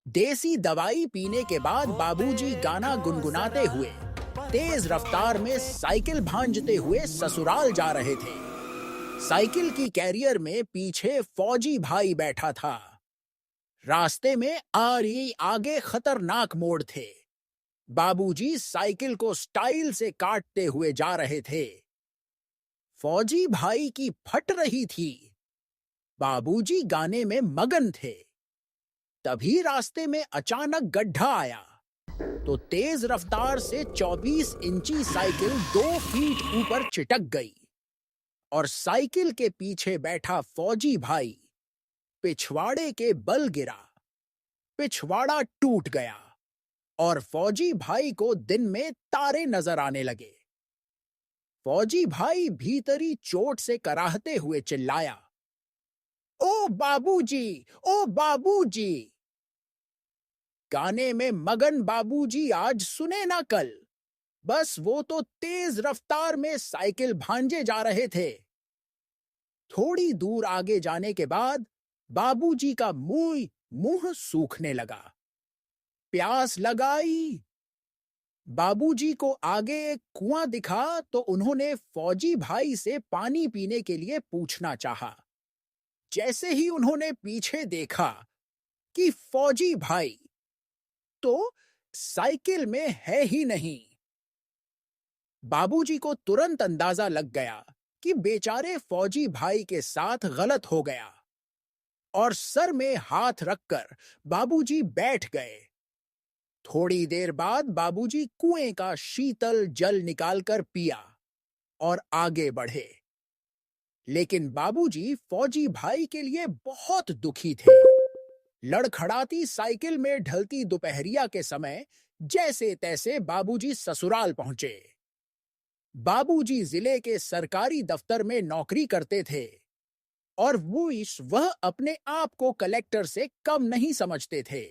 देसी दवाई पीने के बाद बाबूजी गाना गुनगुनाते हुए तेज रफ्तार में साइकिल भांजते हुए ससुराल जा रहे थे। साइकिल की कैरियर में पीछे फौजी भाई बैठा था। रास्ते में आगे खतरनाक मोड़ थे। बाबूजी साइकिल को स्टाइल से काटते हुए जा रहे थे। फौजी भाई की फट रही थी। बाबूजी गाने में मगन थे। तभी रास्ते में अचानक गड्ढा आया तो तेज रफ्तार से 24 इंची साइकिल 2 फीट ऊपर चिटक गई और साइकिल के पीछे बैठा फौजी भाई पिछवाड़े के बल गिरा। पिछवाड़ा टूट गया और फौजी भाई को दिन में तारे नजर आने लगे। फौजी भाई भीतरी चोट से कराहते हुए चिल्लाया, ओ बाबूजी, ओ बाबूजी। गाने में मगन बाबूजी आज सुने ना कल। बस वो तो तेज रफ्तार में साइकिल भांजे जा रहे थे। थोड़ी दूर आगे जाने के बाद बाबूजी का मुंह सूखने लगा। प्यास लगाई। बाबूजी को आगे एक कुआं दिखा तो उन्होंने फौजी भाई से पानी पीने के लिए पूछना चाहा। जैसे ही उन्होंने पीछे देखा कि फौजी भाई तो साइकिल में है ही नहीं। बाबूजी को तुरंत अंदाजा लग गया कि बेचारे फौजी भाई के साथ गलत हो गया और सर में हाथ रखकर बाबूजी बैठ गए। थोड़ी देर बाद बाबूजी कुएं का शीतल जल निकालकर पिया और आगे बढ़े। लेकिन बाबूजी फौजी भाई के लिए बहुत दुखी थे। लड़खड़ाती साइकिल में ढलती दोपहरिया के समय जैसे तैसे बाबूजी ससुराल पहुंचे। बाबूजी जिले के सरकारी दफ्तर में नौकरी करते थे और वह अपने आप को कलेक्टर से कम नहीं समझते थे।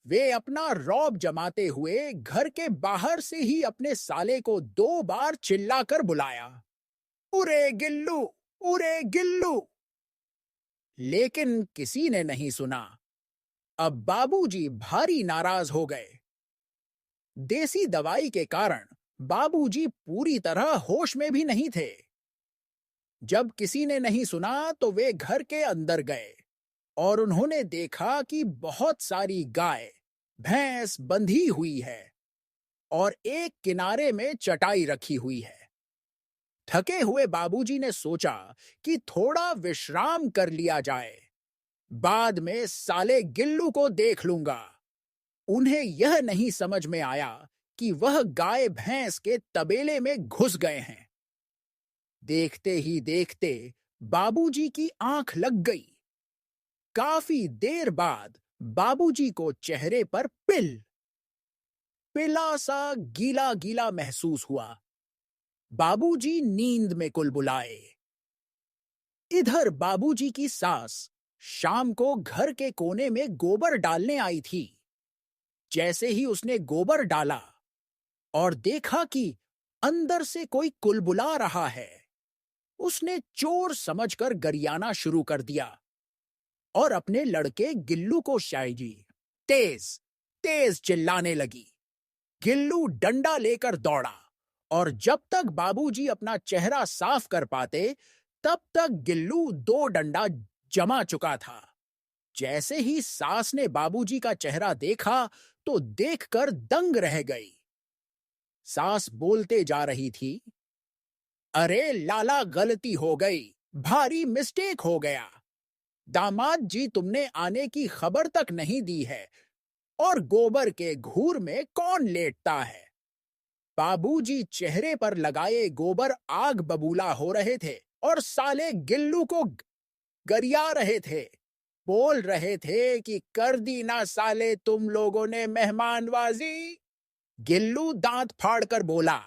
वे अपना रौब जमाते हुए घर के बाहर से ही अपने साले को 2 बार चिल्लाकर बुलाया, उरे गिल्लू, उरे गिल्लू। लेकिन किसी ने नहीं सुना। अब बाबूजी भारी नाराज हो गए। देसी दवाई के कारण बाबूजी पूरी तरह होश में भी नहीं थे। जब किसी ने नहीं सुना तो वे घर के अंदर गए और उन्होंने देखा कि बहुत सारी गाय भैंस बंधी हुई है और एक किनारे में चटाई रखी हुई है। थके हुए बाबूजी ने सोचा कि थोड़ा विश्राम कर लिया जाए, बाद में साले गिल्लू को देख लूंगा। उन्हें यह नहीं समझ में आया कि वह गाय भैंस के तबेले में घुस गए हैं। देखते ही देखते बाबूजी की आंख लग गई। काफी देर बाद बाबूजी को चेहरे पर पिला सा गीला गीला महसूस हुआ। बाबूजी नींद में कुलबुलाए। इधर बाबूजी की सास शाम को घर के कोने में गोबर डालने आई थी। जैसे ही उसने गोबर डाला और देखा कि अंदर से कोई कुलबुला रहा है, उसने चोर समझकर गरियाना शुरू कर दिया और अपने लड़के गिल्लू को शायजी तेज तेज चिल्लाने लगी। गिल्लू डंडा लेकर दौड़ा और जब तक बाबूजी अपना चेहरा साफ कर पाते तब तक गिल्लू 2 डंडा जमा चुका था। जैसे ही सास ने बाबूजी का चेहरा देखा तो देखकर दंग रह गई। सास बोलते जा रही थी, अरे लाला गलती हो गई, भारी मिस्टेक हो गया। दामाद जी तुमने आने की खबर तक नहीं दी है और गोबर के घूर में कौन लेटता है। बाबूजी चेहरे पर लगाए गोबर आग बबूला हो रहे थे और साले गिल्लू को गरिया रहे थे। बोल रहे थे कि कर दी ना साले तुम लोगों ने मेहमानवाजी। गिल्लू दांत फाड़कर बोला,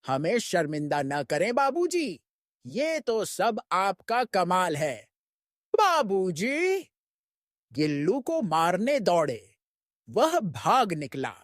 हमें शर्मिंदा न करें बाबूजी, ये तो सब आपका कमाल है। बाबूजी गिल्लू को मारने दौड़े। वह भाग निकला।